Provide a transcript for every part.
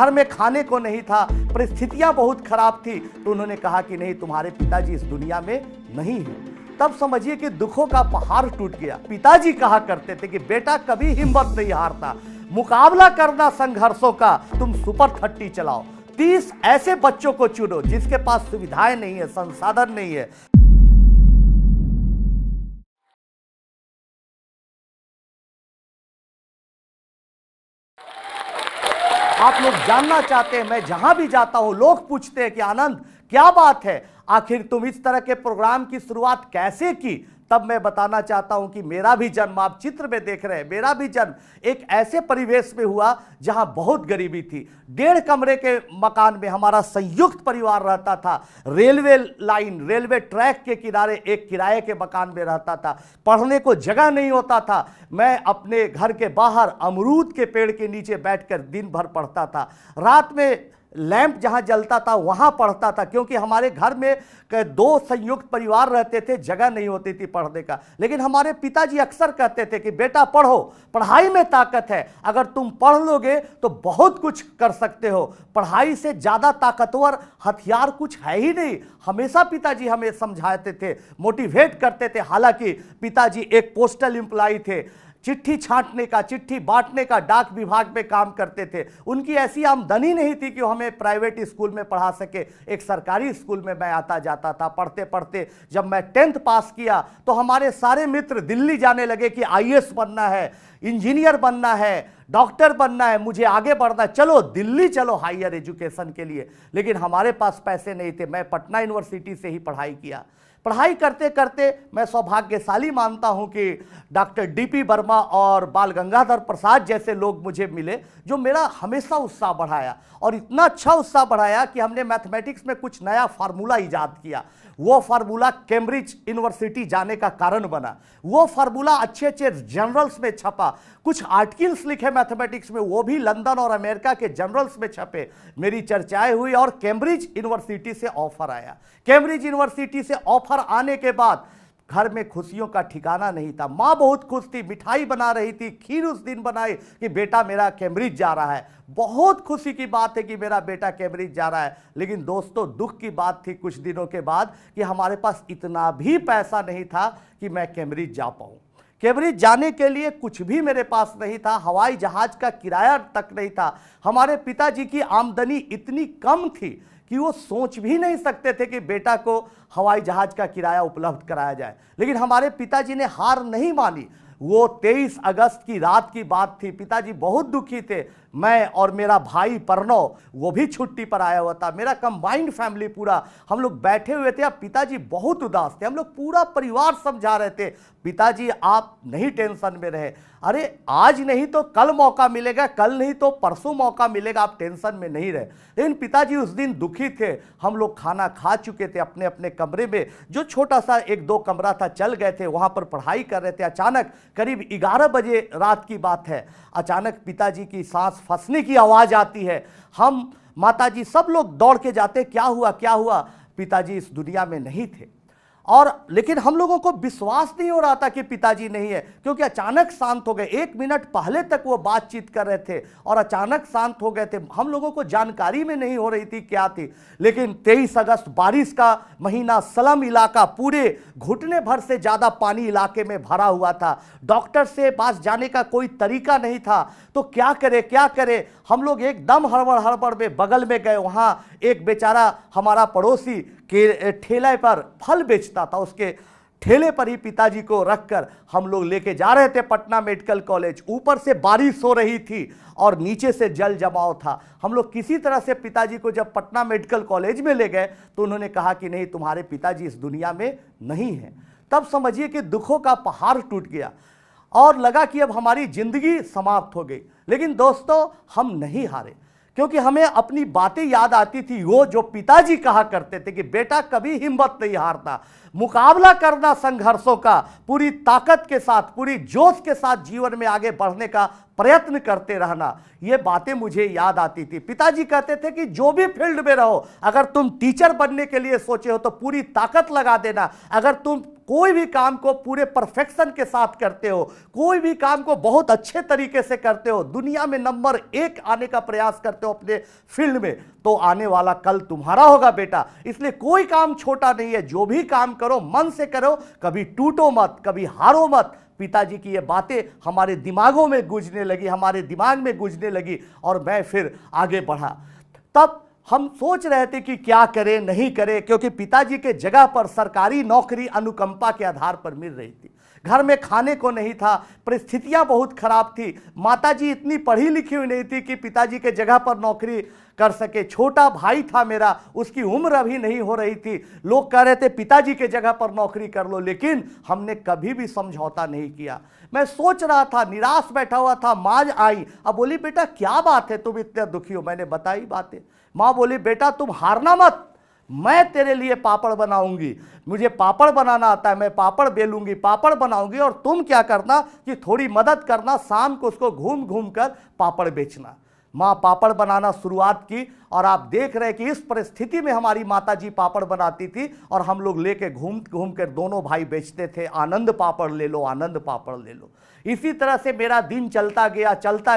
घर में खाने को नहीं था, परिस्थितियां बहुत खराब थी, तो उन्होंने कहा कि नहीं, तुम्हारे पिताजी इस दुनिया में नहीं है। तब समझिए कि दुखों का पहाड़ टूट गया। पिताजी कहा करते थे कि बेटा कभी हिम्मत नहीं हारता, मुकाबला करना संघर्षों का, तुम सुपर 30 चलाओ। 30 ऐसे बच्चों को चुनो जिसके पास सुविधाएं नहीं है, संसाधन नहीं है। आप लोग जानना चाहते हैं, मैं जहां भी जाता हूं लोग पूछते हैं कि आनंद क्या बात है, आखिर तुम इस तरह के प्रोग्राम की शुरुआत कैसे की। तब मैं बताना चाहता हूं कि मेरा भी जन्म, आप चित्र में देख रहे हैं, मेरा भी जन्म एक ऐसे परिवेश में हुआ जहां बहुत गरीबी थी। 1.5 कमरे के मकान में हमारा संयुक्त परिवार रहता था। रेलवे लाइन, रेलवे ट्रैक के किनारे एक किराए के मकान में रहता था। पढ़ने को जगह नहीं होता था। मैं अपने घर के बाहर अमरूद के पेड़ के नीचे बैठकर दिन भर पढ़ता था। रात में लैंप जहां जलता था वहां पढ़ता था, क्योंकि हमारे घर में 2 संयुक्त परिवार रहते थे, जगह नहीं होती थी पढ़ने का। लेकिन हमारे पिताजी अक्सर कहते थे कि बेटा पढ़ो, पढ़ाई में ताकत है, अगर तुम पढ़ लोगे तो बहुत कुछ कर सकते हो, पढ़ाई से ज्यादा ताकतवर हथियार कुछ है ही नहीं। हमेशा पिताजी हमें समझाते थे, मोटिवेट करते थे। हालांकि पिताजी एक पोस्टल एम्प्लॉय थे, चिट्ठी छांटने का, चिट्ठी बांटने का डाक विभाग में काम करते थे। उनकी ऐसी आमदनी नहीं थी कि वो हमें प्राइवेट स्कूल में पढ़ा सके। एक सरकारी स्कूल में मैं आता जाता था। पढ़ते पढ़ते जब मैं 10th पास किया तो हमारे सारे मित्र दिल्ली जाने लगे कि IAS बनना है, इंजीनियर बनना है, डॉक्टर बनना है, मुझे आगे बढ़ना है, चलो दिल्ली चलो हायर एजुकेशन के लिए। लेकिन हमारे पास पैसे नहीं थे। मैं पटना यूनिवर्सिटी से ही पढ़ाई किया। पढ़ाई करते करते मैं सौभाग्यशाली मानता हूं कि डॉक्टर DP वर्मा और बाल गंगाधर प्रसाद जैसे लोग मुझे मिले, जो मेरा हमेशा उत्साह बढ़ाया। और इतना अच्छा उत्साह बढ़ाया कि हमने मैथमेटिक्स में कुछ नया फार्मूला इजाद किया। वो फार्मूला कैम्ब्रिज यूनिवर्सिटी जाने का कारण बना। वो फार्मूला अच्छे अच्छे जर्नल्स में छपा। कुछ आर्टिकल्स लिखे मैथमेटिक्स में, वो भी लंदन और अमेरिका के जर्नल्स में छपे। मेरी चर्चाएं हुई और कैम्ब्रिज यूनिवर्सिटी से ऑफर आया। कैम्ब्रिज यूनिवर्सिटी से ऑफर आने के बाद घर में खुशियों का ठिकाना नहीं था। माँ बहुत खुश थी, मिठाई बना रही थी, खीर उस दिन बनाई कि बेटा मेरा कैम्ब्रिज जा रहा है। बहुत खुशी की बात है कि मेरा बेटा कैम्ब्रिज जा रहा है। लेकिन दोस्तों, दुख की बात थी कुछ दिनों के बाद कि हमारे पास इतना भी पैसा नहीं था कि मैं कैम्ब्रिज जा पाऊँ। कैम्ब्रिज जाने के लिए कुछ भी मेरे पास नहीं था। हवाई जहाज का किराया तक नहीं था। हमारे पिताजी की आमदनी इतनी कम थी कि वो सोच भी नहीं सकते थे कि बेटा को हवाई जहाज का किराया उपलब्ध कराया जाए। लेकिन हमारे पिताजी ने हार नहीं मानी। वो 23 अगस्त की रात की बात थी। पिताजी बहुत दुखी थे। मैं और मेरा भाई प्रणव, वो भी छुट्टी पर आया हुआ था। मेरा कंबाइंड फैमिली पूरा, हम लोग बैठे हुए थे। अब पिताजी बहुत उदास थे। हम लोग पूरा परिवार समझा रहे थे, पिताजी आप नहीं टेंशन में रहे, अरे आज नहीं तो कल मौका मिलेगा, कल नहीं तो परसों मौका मिलेगा, आप टेंशन में नहीं रहे। लेकिन पिताजी उस दिन दुखी थे। हम लोग खाना खा चुके थे अपने अपने कमरे में, जो छोटा सा 1-2 कमरा था, चल गए थे, वहां पर पढ़ाई कर रहे थे। अचानक करीब 11 बजे रात की बात है, अचानक पिताजी की सांस फंसने की आवाज आती है। हम माताजी सब लोग दौड़ के जाते, क्या हुआ क्या हुआ। पिताजी इस दुनिया में नहीं थे। और लेकिन हम लोगों को विश्वास नहीं हो रहा था कि पिताजी नहीं है, क्योंकि अचानक शांत हो गए। 1 मिनट पहले तक वो बातचीत कर रहे थे और अचानक शांत हो गए थे। हम लोगों को जानकारी में नहीं हो रही थी क्या थी। लेकिन 23 अगस्त, बारिश का महीना, स्लम इलाका, पूरे घुटने भर से ज्यादा पानी इलाके में भरा हुआ था। डॉक्टर से पास जाने का कोई तरीका नहीं था, तो क्या करे क्या करे। हम लोग एकदम हड़बड़ हड़बड़ में बगल में गए। वहां एक बेचारा हमारा पड़ोसी के ठेले पर फल बेचता था, उसके ठेले पर ही पिताजी को रखकर हम लोग लेके जा रहे थे पटना मेडिकल कॉलेज। ऊपर से बारिश हो रही थी और नीचे से जल जमाव था। हम लोग किसी तरह से पिताजी को जब पटना मेडिकल कॉलेज में ले गए तो उन्होंने कहा कि नहीं, तुम्हारे पिताजी इस दुनिया में नहीं है। तब समझिए कि दुखों का पहाड़ टूट गया और लगा कि अब हमारी जिंदगी समाप्त हो गई। लेकिन दोस्तों, हम नहीं हारे, क्योंकि हमें अपनी बातें याद आती थी, वो जो पिताजी कहा करते थे कि बेटा कभी हिम्मत नहीं हारता, मुकाबला करना संघर्षों का, पूरी ताकत के साथ, पूरी जोश के साथ जीवन में आगे बढ़ने का प्रयत्न करते रहना, ये बातें मुझे याद आती थी। पिताजी कहते थे कि जो भी फील्ड में रहो, अगर तुम टीचर बनने के लिए सोचे हो तो पूरी ताकत लगा देना। अगर तुम कोई भी काम को पूरे परफेक्शन के साथ करते हो, कोई भी काम को बहुत अच्छे तरीके से करते हो, दुनिया में नंबर 1 आने का प्रयास करते हो अपने फील्ड में, तो आने वाला कल तुम्हारा होगा बेटा। इसलिए कोई काम छोटा नहीं है, जो भी काम करो मन से करो, कभी टूटो मत, कभी हारो मत। पिताजी की ये बातें हमारे दिमागों में गूंजने लगी, हमारे दिमाग में गूंजने लगी, और मैं फिर आगे बढ़ा। तब हम सोच रहे थे कि क्या करें नहीं करें, क्योंकि पिताजी के जगह पर सरकारी नौकरी अनुकंपा के आधार पर मिल रही थी। घर में खाने को नहीं था, परिस्थितियां बहुत खराब थी। माताजी इतनी पढ़ी लिखी हुई नहीं थी कि पिताजी के जगह पर नौकरी कर सके। छोटा भाई था मेरा, उसकी उम्र अभी नहीं हो रही थी। लोग कह रहे थे पिताजी के जगह पर नौकरी कर लो, लेकिन हमने कभी भी समझौता नहीं किया। मैं सोच रहा था, निराश बैठा हुआ था। माँ आई, अब बोली बेटा क्या बात है, तुम इतने दुखी हो। मैंने बताई बातें। माँ बोली बेटा तुम हारना मत, मैं तेरे लिए पापड़ बनाऊंगी, मुझे पापड़ बनाना आता है, मैं पापड़ बेलूंगी, पापड़ बनाऊंगी, और तुम क्या करना कि थोड़ी मदद करना, शाम को उसको घूम घूम कर पापड़ बेचना। माँ पापड़ बनाना शुरुआत की, और आप देख रहे हैं कि इस परिस्थिति में हमारी माताजी पापड़ बनाती थी, और हम लोग लेके घूम घूम कर दोनों भाई बेचते थे। आनंद पापड़ ले लो, आनंद पापड़ ले लो। इसी तरह से मेरा दिन चलता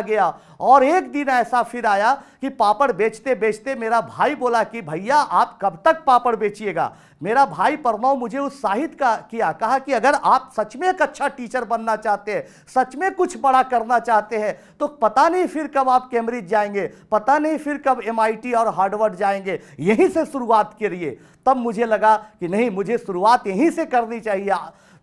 गया, और एक दिन ऐसा फिर आया कि पापड़ बेचते बेचते मेरा भाई बोला कि भैया आप कब तक पापड़ बेचिएगा। मेरा भाई प्रणव मुझे उत्साहित किया, कहा कि अगर आप सच में एक अच्छा टीचर बनना चाहते हैं, सच में कुछ बड़ा करना चाहते हैं, तो पता नहीं फिर कब आप कैम्ब्रिज जाएंगे, पता नहीं फिर कब MIT और हार्वर्ड जाएंगे, यहीं से शुरुआत करिए। तब मुझे लगा कि नहीं, मुझे शुरुआत यहीं से करनी चाहिए।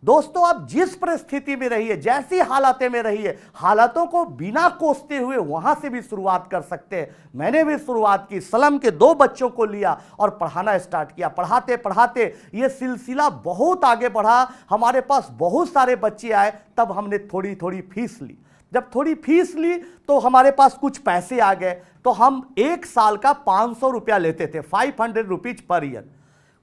दोस्तों, आप जिस परिस्थिति में रहिए, जैसी हालातें में रहिए, हालातों को बिना कोसते हुए वहां से भी शुरुआत कर सकते हैं। मैंने भी शुरुआत की, स्लम के 2 बच्चों को लिया और पढ़ाना स्टार्ट किया। पढ़ाते पढ़ाते ये सिलसिला बहुत आगे बढ़ा, हमारे पास बहुत सारे बच्चे आए। तब हमने थोड़ी थोड़ी फीस ली। जब थोड़ी फीस ली तो हमारे पास कुछ पैसे आ गए, तो हम 1 साल का 500 रुपया लेते थे, 500 रुपीज पर ईयर।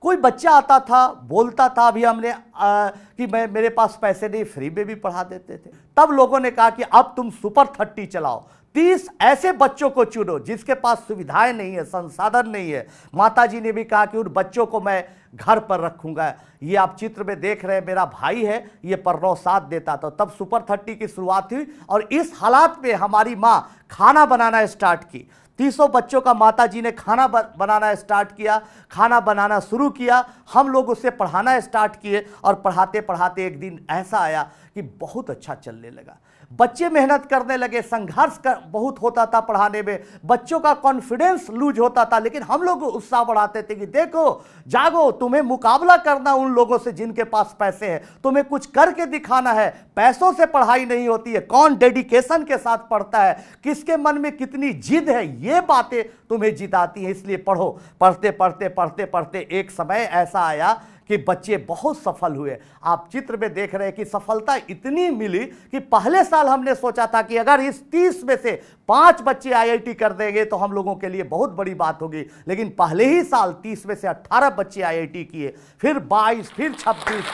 कोई बच्चा आता था, बोलता था अभी हमने कि मेरे पास पैसे नहीं, फ्री में भी पढ़ा देते थे। तब लोगों ने कहा कि अब तुम सुपर 30 चलाओ, 30 ऐसे बच्चों को चुनो जिसके पास सुविधाएं नहीं है, संसाधन नहीं है। माताजी ने भी कहा कि उन बच्चों को मैं घर पर रखूंगा। ये आप चित्र में देख रहे हैं, मेरा भाई है, ये प्रणव साथ देता था। तब सुपर 30 की शुरुआत हुई, और इस हालात में हमारी माँ खाना बनाना स्टार्ट की। 300 बच्चों का माताजी ने खाना बनाना स्टार्ट किया, खाना बनाना शुरू किया। हम लोग उससे पढ़ाना स्टार्ट किए, और पढ़ाते पढ़ाते एक दिन ऐसा आया कि बहुत अच्छा चलने लगा। बच्चे मेहनत करने लगे, संघर्ष बहुत होता था पढ़ाने में, बच्चों का कॉन्फिडेंस लूज होता था, लेकिन हम लोग उत्साह बढ़ाते थे कि देखो जागो, तुम्हें मुकाबला करना उन लोगों से जिनके पास पैसे हैं, तुम्हें कुछ करके दिखाना है। पैसों से पढ़ाई नहीं होती है, कौन डेडिकेशन के साथ पढ़ता है, किसके मन में कितनी जिद है, ये बातें तुम्हें जिताती हैं। इसलिए पढ़ो। पढ़ते पढ़ते पढ़ते पढ़ते एक समय ऐसा आया कि बच्चे बहुत सफल हुए। आप चित्र में देख रहे हैं कि सफलता इतनी मिली कि पहले साल हमने सोचा था कि अगर इस 30 में से 5 बच्चे IIT कर देंगे तो हम लोगों के लिए बहुत बड़ी बात होगी, लेकिन पहले ही साल 30 में से 18 बच्चे IIT किए, फिर 22, फिर 26,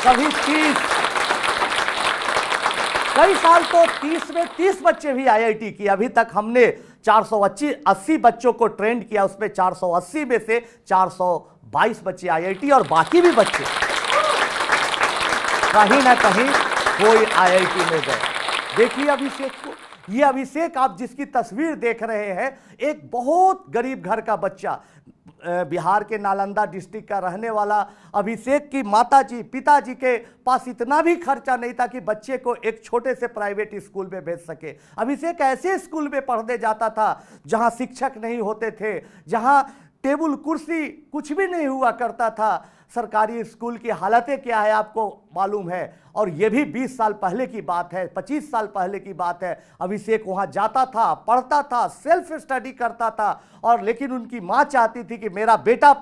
कभी 30, कई साल तो 30 में 30 बच्चे भी IIT किए। अभी तक हमने 480 बच्चों को ट्रेंड किया, उसमें 480 में से 422 बच्चे IIT, और बाकी भी बच्चे कहीं ना कहीं कोई IIT में गए। देखिए अभिषेक को, ये अभिषेक आप जिसकी तस्वीर देख रहे हैं, एक बहुत गरीब घर का बच्चा, बिहार के नालंदा डिस्ट्रिक्ट का रहने वाला अभिषेक की माताजी पिताजी के पास इतना भी खर्चा नहीं था कि बच्चे को एक छोटे से प्राइवेट स्कूल में भेज सके। अभिषेक ऐसे स्कूल में पढ़ने जाता था जहां शिक्षक नहीं होते थे, जहां टेबल कुर्सी कुछ भी नहीं हुआ करता था। सरकारी स्कूल की हालतें क्या है आपको मालूम है, और ये भी 20 साल पहले की बात है, 25 साल पहले की बात है। अभिषेक वहाँ जाता था, पढ़ता था, सेल्फ स्टडी करता था, और लेकिन उनकी माँ चाहती थी कि मेरा बेटा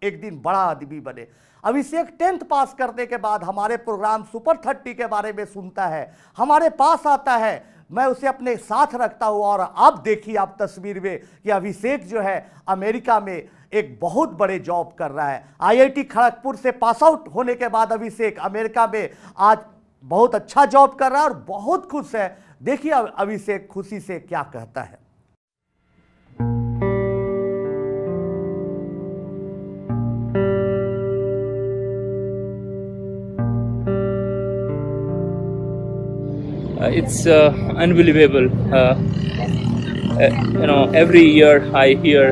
एक दिन बड़ा आदमी बने। अभिषेक 10th पास करने के बाद हमारे प्रोग्राम सुपर 30 के बारे में सुनता है, हमारे पास आता है, मैं उसे अपने साथ रखता हूँ। और अब देखिए आप तस्वीर में कि अभिषेक जो है अमेरिका में एक बहुत बड़े जॉब कर रहा है। IIT खड़गपुर से पास आउट होने के बाद अभिषेक अमेरिका में आज बहुत अच्छा जॉब कर रहा है और बहुत खुश है। देखिए अभिषेक खुशी से क्या कहता है। It's unbelievable. Every year I hear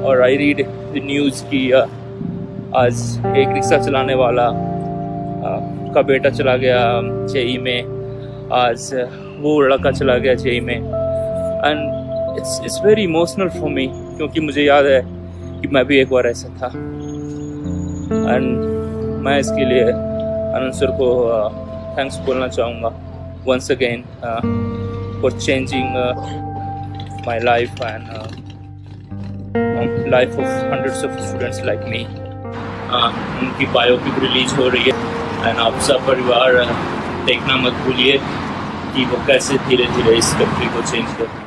or I read the news कि आज एक रिक्शा चलाने वाला का बेटा चला गया जेई में, आज वो लड़का चला गया जेई में, and it's very emotional for me, क्योंकि मुझे याद है कि मैं भी एक बार ऐसा था। एंड मैं इसके लिए आनंद सर को थैंक्स बोलना चाहूँगा once again for changing my life and life of hundreds of students like me. उनकी बायोपिक रिलीज हो रही है एंड आप सब परिवार देखना मत भूलिए कि वो कैसे धीरे धीरे इस कंट्री को चेंज करते हैं।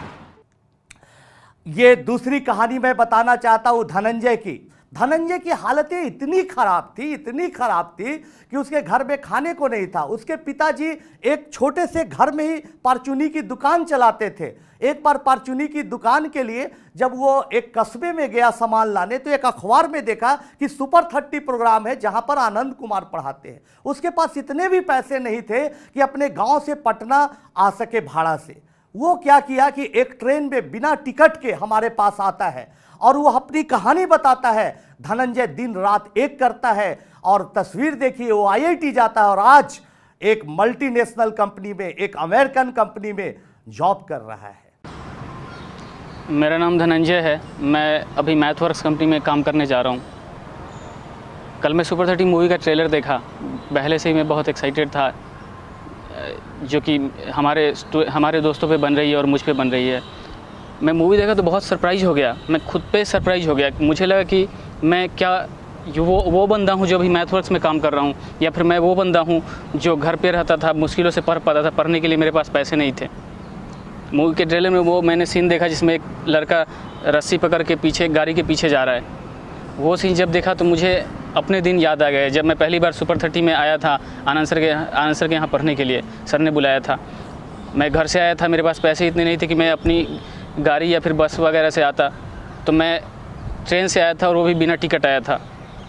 ये दूसरी कहानी मैं बताना चाहता हूँ धनंजय की। धनंजय की हालतें इतनी खराब थी कि उसके घर में खाने को नहीं था। उसके पिताजी एक छोटे से घर में ही परचूनी की दुकान चलाते थे। एक बार परचूनी की दुकान के लिए जब वो एक कस्बे में गया सामान लाने, तो एक अखबार में देखा कि सुपर 30 प्रोग्राम है जहां पर आनंद कुमार पढ़ाते हैं। उसके पास इतने भी पैसे नहीं थे कि अपने गांव से पटना आ सके भाड़ा से। वो क्या किया कि एक ट्रेन में बिना टिकट के हमारे पास आता है और वो अपनी कहानी बताता है। धनंजय दिन रात एक करता है और तस्वीर देखिए, वो आईआईटी जाता है और आज एक मल्टीनेशनल कंपनी में, एक अमेरिकन कंपनी में जॉब कर रहा है। मेरा नाम धनंजय है। मैं अभी मैथवर्क्स कंपनी में काम करने जा रहा हूँ। कल मैं सुपर 30 मूवी का ट्रेलर देखा। पहले से ही मैं बहुत एक्साइटेड था, जो कि हमारे दोस्तों पे बन रही है और मुझ पे बन रही है। मैं मूवी देखा तो बहुत सरप्राइज़ हो गया। मैं खुद पे सरप्राइज़ हो गया। मुझे लगा कि मैं क्या वो बंदा हूँ जो अभी मैथवर्क्स में काम कर रहा हूँ, या फिर मैं वो बंदा हूँ जो घर पे रहता था, मुश्किलों से पढ़ पाता था। पढ़ने के लिए मेरे पास पैसे नहीं थे। मूवी के ट्रेलर में वो मैंने सीन देखा जिसमें एक लड़का रस्सी पकड़ के पीछे गाड़ी के पीछे जा रहा है। वो सीन जब देखा तो मुझे अपने दिन याद आ गए जब मैं पहली बार सुपर 30 में आया था आनंद सर के यहाँ पढ़ने के लिए। सर ने बुलाया था। मैं घर से आया था, मेरे पास पैसे इतने नहीं थे कि मैं अपनी गाड़ी या फिर बस वगैरह से आता, तो मैं ट्रेन से आया था और वो भी बिना टिकट आया था,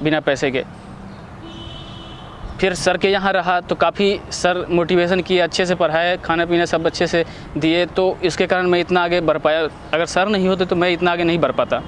बिना पैसे के। फिर सर के यहाँ रहा तो काफ़ी सर मोटिवेशन किए, अच्छे से पढ़ाए, खाना पीना सब अच्छे से दिए, तो इसके कारण मैं इतना आगे बढ़ पाया। अगर सर नहीं होते तो मैं इतना आगे नहीं बढ़ पाता।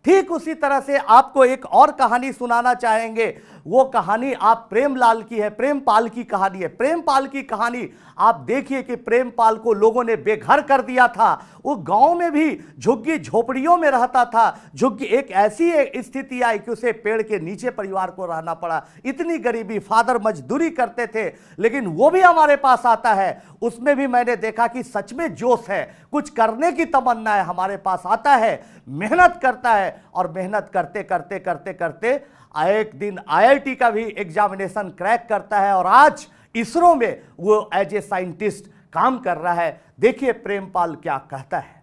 ठीक उसी तरह से आपको एक और कहानी सुनाना चाहेंगे। वो कहानी आप प्रेमलाल की है, प्रेमपाल की कहानी है। प्रेमपाल की कहानी आप देखिए कि प्रेमपाल को लोगों ने बेघर कर दिया था। वो गांव में भी झुग्गी झोपड़ियों में रहता था। झुग्गी एक ऐसी स्थिति आई कि उसे पेड़ के नीचे परिवार को रहना पड़ा। इतनी गरीबी, फादर मजदूरी करते थे, लेकिन वो भी हमारे पास आता है। उसमें भी मैंने देखा कि सच में जोश है, कुछ करने की तमन्ना है। हमारे पास आता है, मेहनत करता है और मेहनत करते करते करते करते एक दिन आईआईटी का भी एग्जामिनेशन क्रैक करता है और आज इसरो में वो एज ए साइंटिस्ट काम कर रहा है। देखिए प्रेमपाल क्या कहता है।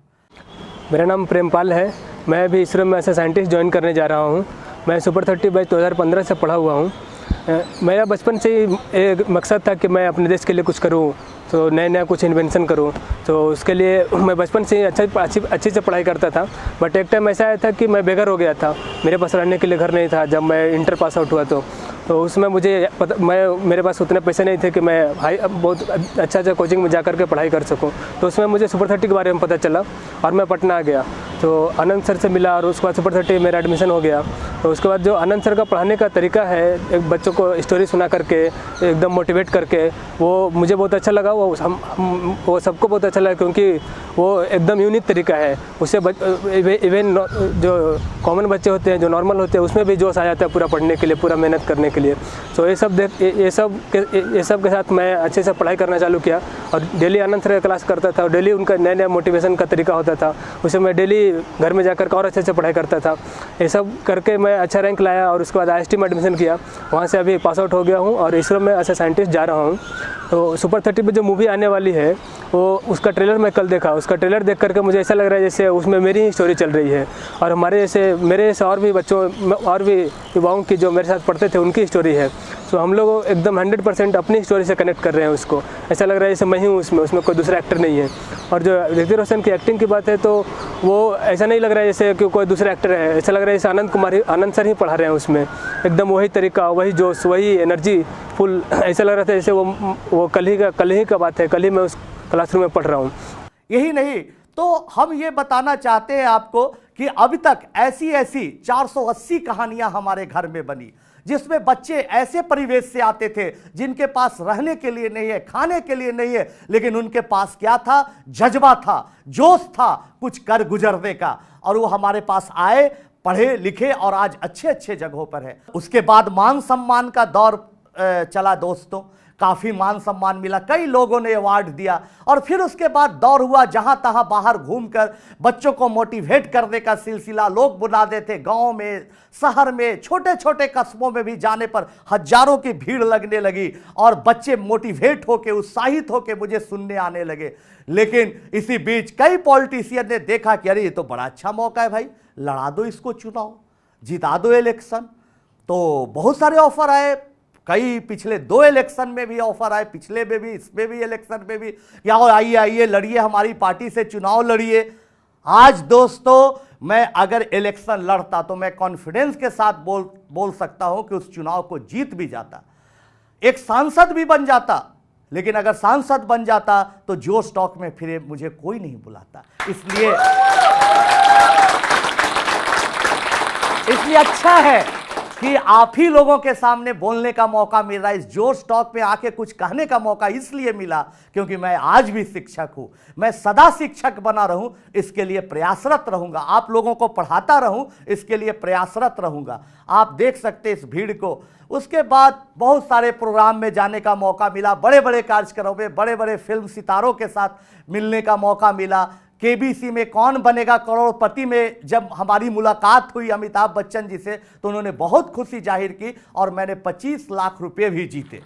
मेरा नाम प्रेमपाल है। मैं अभी इसरो में एज ए साइंटिस्ट ज्वाइन करने जा रहा हूँ। मैं सुपर 30 बैच 2015 से पढ़ा हुआ हूँ। मेरा बचपन से ही एक मकसद था कि मैं अपने देश के लिए कुछ करूँ, तो नया कुछ इन्वेंशन करूँ। तो उसके लिए मैं बचपन से ही अच्छी से पढ़ाई करता था। बट एक टाइम ऐसा आया था कि मैं बेघर हो गया था। मेरे पास रहने के लिए घर नहीं था। जब मैं इंटर पास आउट हुआ तो उसमें मुझे मेरे पास उतने पैसे नहीं थे कि मैं बहुत अच्छा कोचिंग में जा कर के पढ़ाई कर सकूं। तो उसमें मुझे सुपर 30 के बारे में पता चला और मैं पटना आ गया। तो आनंद सर से मिला और उसके बाद सुपर 30 मेरा एडमिशन हो गया। तो उसके बाद जो आनंद सर का पढ़ाने का तरीका है, एक बच्चों को स्टोरी सुना करके एकदम मोटिवेट करके, वो मुझे बहुत अच्छा लगा। वो सबको बहुत अच्छा लगा, क्योंकि वो एकदम यूनिक तरीका है। उससे इवन जो कॉमन बच्चे होते हैं, जो नॉर्मल होते हैं, उसमें भी जोश आ जाता है पूरा पढ़ने के लिए, पूरा मेहनत करने के लिए। तो ये सब के साथ मैं अच्छे से पढ़ाई करना चालू किया और डेली आनंद सर का क्लास करता था और डेली उनका नया मोटिवेशन का तरीका होता था। उसे मैं डेली अभी घर में जाकर और अच्छे से पढ़ाई करता था। ये सब करके मैं अच्छा रैंक लाया और उसके बाद IIST में एडमिशन किया, वहाँ से अभी पास आउट हो गया हूँ और इसरो में एज ए साइंटिस्ट जा रहा हूँ। तो सुपर 30 पे जो मूवी आने वाली है वो उसका ट्रेलर मैं कल देखा। उसका ट्रेलर देख करके मुझे ऐसा लग रहा है जैसे उसमें मेरी ही स्टोरी चल रही है और मेरे जैसे और भी बच्चों और भी युवाओं की जो मेरे साथ पढ़ते थे उनकी स्टोरी है। तो हम लोग एकदम 100% अपनी स्टोरी से कनेक्ट कर रहे हैं उसको। ऐसा लग रहा है जैसे मैं ही हूँ उसमें कोई दूसरा एक्टर नहीं है। और जो ऋतिक रोशन की एक्टिंग की बात है तो वो ऐसा नहीं लग रहा है जैसे कि कोई दूसरा एक्टर है, ऐसा लग रहा है जैसे आनंद सर ही पढ़ा रहे हैं उसमें। एकदम वही तरीका, वही जोश, वही एनर्जी फुल। ऐसा लग रहा था जैसे वो कल ही का बात है, कल ही मैं उस क्लासरूम में पढ़ रहा हूँ। यही नहीं तो हम ये बताना चाहते हैं आपको कि अभी तक ऐसी 480 कहानियां हमारे घर में बनी, जिसमें बच्चे ऐसे परिवेश से आते थे जिनके पास रहने के लिए नहीं है, खाने के लिए नहीं है, लेकिन उनके पास क्या था? जज्बा था, जोश था कुछ कर गुजरने का, और वो हमारे पास आए, पढ़े लिखे और आज अच्छे अच्छे जगहों पर है। उसके बाद मान सम्मान का दौर चला दोस्तों, काफी मान सम्मान मिला, कई लोगों ने अवार्ड दिया, और फिर उसके बाद दौर हुआ जहां तहां बाहर घूमकर बच्चों को मोटिवेट करने का सिलसिला। लोग बुलाते थे, गांव में, शहर में, छोटे छोटे कस्बों में भी जाने पर हजारों की भीड़ लगने लगी और बच्चे मोटिवेट होके, उत्साहित होके मुझे सुनने आने लगे। लेकिन इसी बीच कई पॉलिटिशियन ने देखा कि अरे ये तो बड़ा अच्छा मौका है भाई, लड़ा दो इसको चुनाव, जिता दो इलेक्शन। तो बहुत सारे ऑफर आए, कई पिछले 2 इलेक्शन में भी ऑफर आए, पिछले में भी, इसमें भी, इलेक्शन में भी, क्या हो आइए लड़िए, हमारी पार्टी से चुनाव लड़िए। आज दोस्तों मैं अगर इलेक्शन लड़ता तो मैं कॉन्फिडेंस के साथ बोल सकता हूं कि उस चुनाव को जीत भी जाता, एक सांसद भी बन जाता। लेकिन अगर सांसद बन जाता तो जो स्टॉक में फिरे मुझे कोई नहीं बुलाता। इसलिए अच्छा है कि आप ही लोगों के सामने बोलने का मौका मिल रहा है। इस जोश टॉक में आके कुछ कहने का मौका इसलिए मिला क्योंकि मैं आज भी शिक्षक हूं, मैं सदा शिक्षक बना रहूं इसके लिए प्रयासरत रहूंगा, आप लोगों को पढ़ाता रहूं इसके लिए प्रयासरत रहूंगा। आप देख सकते इस भीड़ को। उसके बाद बहुत सारे प्रोग्राम में जाने का मौका मिला, बड़े बड़े कार्यक्रमों में बड़े बड़े फिल्म सितारों के साथ मिलने का मौका मिला। केबीसी में कौन बनेगा करोड़पति में जब हमारी मुलाकात हुई अमिताभ बच्चन जी से तो उन्होंने बहुत खुशी जाहिर की और मैंने 25 लाख रुपए भी जीते।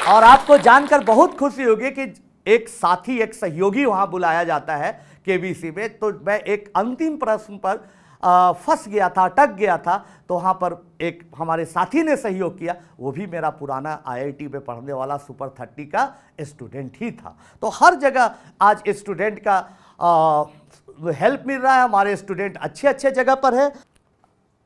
और आपको जानकर बहुत खुशी होगी कि एक साथी, एक सहयोगी वहां बुलाया जाता है केबीसी में। तो मैं एक अंतिम प्रश्न पर फंस गया था, अटक गया था, तो वहाँ पर एक हमारे साथी ने सहयोग किया, वो भी मेरा पुराना IIT में पढ़ने वाला सुपर 30 का स्टूडेंट ही था। तो हर जगह आज स्टूडेंट का हेल्प मिल रहा है, हमारे स्टूडेंट अच्छे अच्छे जगह पर है।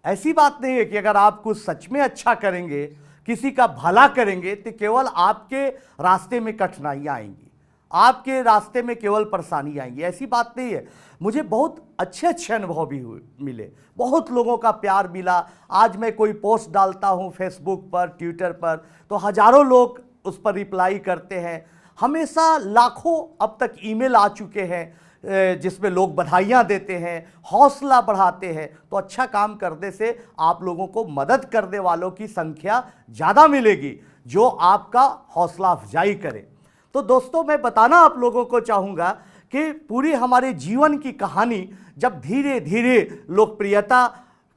ऐसी बात नहीं है कि अगर आप कुछ सच में अच्छा करेंगे, किसी का भला करेंगे तो केवल आपके रास्ते में कठिनाइयाँ आएंगी, आपके रास्ते में केवल परेशानी आएंगी, ऐसी बात नहीं है। मुझे बहुत अच्छे अच्छे अनुभव भी मिले, बहुत लोगों का प्यार मिला। आज मैं कोई पोस्ट डालता हूं फेसबुक पर, ट्विटर पर, तो हजारों लोग उस पर रिप्लाई करते हैं। हमेशा लाखों अब तक ईमेल आ चुके हैं जिसमें लोग बधाइयाँ देते हैं, हौसला बढ़ाते हैं। तो अच्छा काम करने से आप लोगों को मदद करने वालों की संख्या ज़्यादा मिलेगी जो आपका हौसला अफजाई करे। तो दोस्तों मैं बताना आप लोगों को चाहूँगा कि पूरी हमारे जीवन की कहानी जब धीरे धीरे लोकप्रियता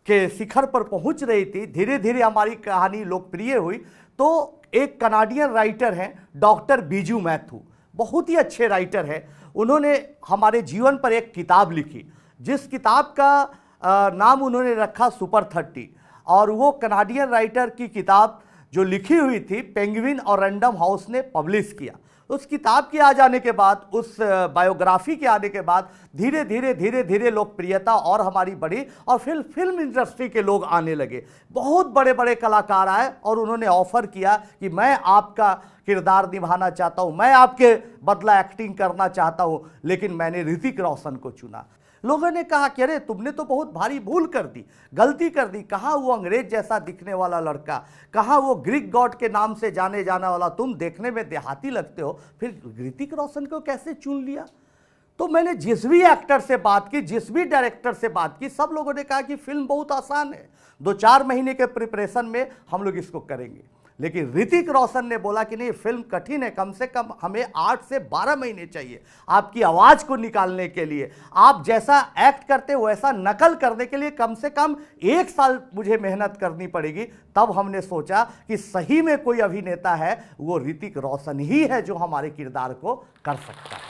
के शिखर पर पहुंच रही थी, धीरे धीरे हमारी कहानी लोकप्रिय हुई, तो एक कनाडियन राइटर हैं डॉक्टर बीजू मैथ्यू, बहुत ही अच्छे राइटर हैं। उन्होंने हमारे जीवन पर एक किताब लिखी, जिस किताब का नाम उन्होंने रखा सुपर 30, और वो कनाडियन राइटर की किताब जो लिखी हुई थी पेंगुइन और रैंडम हाउस ने पब्लिश किया। उस किताब के आ जाने के बाद, उस बायोग्राफी के आने के बाद धीरे धीरे लोकप्रियता और हमारी बढ़ी और फिर फिल्म इंडस्ट्री के लोग आने लगे। बहुत बड़े बड़े कलाकार आए और उन्होंने ऑफर किया कि मैं आपका किरदार निभाना चाहता हूं, मैं आपके बदला एक्टिंग करना चाहता हूं, लेकिन मैंने ऋतिक रोशन को चुना। लोगों ने कहा कि अरे तुमने तो बहुत भारी भूल कर दी, गलती कर दी, कहाँ वो अंग्रेज जैसा दिखने वाला लड़का, कहाँ वो ग्रीक गॉड के नाम से जाने जाने वाला, तुम देखने में देहाती लगते हो, फिर ऋतिक रोशन को कैसे चुन लिया। तो मैंने जिस भी एक्टर से बात की, जिस भी डायरेक्टर से बात की, सब लोगों ने कहा कि फिल्म बहुत आसान है, 2-4 महीने के प्रिपरेशन में हम लोग इसको करेंगे। लेकिन ऋतिक रोशन ने बोला कि नहीं, फिल्म कठिन है, कम से कम हमें 8 से 12 महीने चाहिए आपकी आवाज़ को निकालने के लिए, आप जैसा एक्ट करते वैसा नकल करने के लिए कम से कम 1 साल मुझे मेहनत करनी पड़ेगी। तब हमने सोचा कि सही में कोई अभिनेता है वो ऋतिक रोशन ही है जो हमारे किरदार को कर सकता है।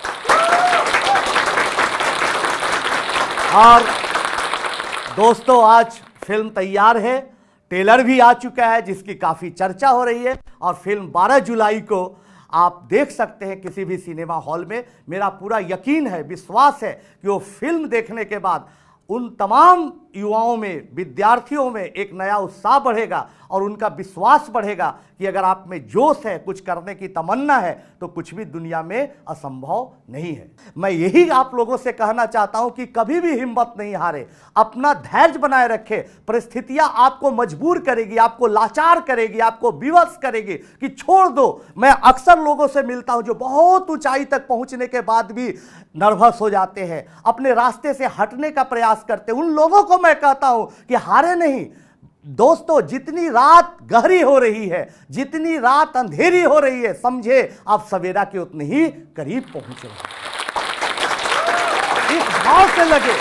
और दोस्तों, आज फिल्म तैयार है, ट्रेलर भी आ चुका है जिसकी काफ़ी चर्चा हो रही है, और फिल्म 12 जुलाई को आप देख सकते हैं किसी भी सिनेमा हॉल में। मेरा पूरा यकीन है, विश्वास है कि वो फिल्म देखने के बाद उन तमाम युवाओं में, विद्यार्थियों में एक नया उत्साह बढ़ेगा और उनका विश्वास बढ़ेगा कि अगर आप में जोश है, कुछ करने की तमन्ना है, तो कुछ भी दुनिया में असंभव नहीं है। मैं यही आप लोगों से कहना चाहता हूं कि कभी भी हिम्मत नहीं हारे, अपना धैर्य बनाए रखें। परिस्थितियां आपको मजबूर करेगी, आपको लाचार करेगी, आपको विवश करेगी कि छोड़ दो। मैं अक्सर लोगों से मिलता हूं जो बहुत ऊंचाई तक पहुंचने के बाद भी नर्वस हो जाते हैं, अपने रास्ते से हटने का प्रयास करते हैं। उन लोगों को मैं कहता हूं कि हारे नहीं दोस्तों, जितनी रात गहरी हो रही है, जितनी रात अंधेरी हो रही है, समझे आप सवेरा के उतने ही करीब पहुंच रहे हैं। इस भाव से लगे,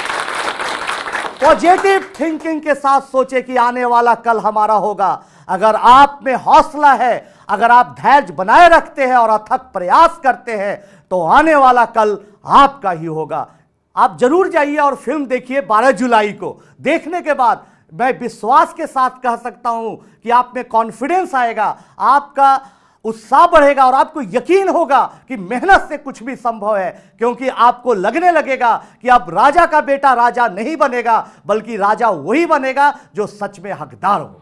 पॉजिटिव थिंकिंग के साथ सोचे कि आने वाला कल हमारा होगा। अगर आप में हौसला है, अगर आप धैर्य बनाए रखते हैं और अथक प्रयास करते हैं, तो आने वाला कल आपका ही होगा। आप जरूर जाइए और फिल्म देखिए 12 जुलाई को। देखने के बाद मैं विश्वास के साथ कह सकता हूं कि आप में कॉन्फिडेंस आएगा, आपका उत्साह बढ़ेगा और आपको यकीन होगा कि मेहनत से कुछ भी संभव है, क्योंकि आपको लगने लगेगा कि अब राजा का बेटा राजा नहीं बनेगा, बल्कि राजा वही बनेगा जो सच में हकदार होगा।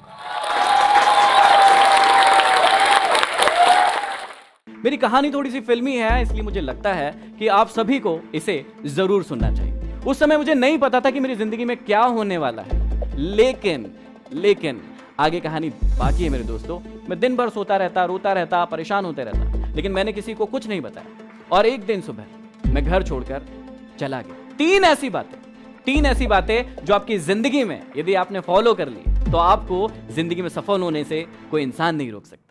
मेरी कहानी थोड़ी सी फिल्मी है, इसलिए मुझे लगता है कि आप सभी को इसे जरूर सुनना चाहिए। उस समय मुझे नहीं पता था कि मेरी जिंदगी में क्या होने वाला है, लेकिन आगे कहानी बाकी है मेरे दोस्तों। मैं दिन भर सोता रहता, रोता रहता, परेशान होते रहता, लेकिन मैंने किसी को कुछ नहीं बताया। और एक दिन सुबह मैं घर छोड़कर चला गया। 3 ऐसी बातें जो आपकी जिंदगी में यदि आपने फॉलो कर ली, तो आपको जिंदगी में सफल होने से कोई इंसान नहीं रोक सकता।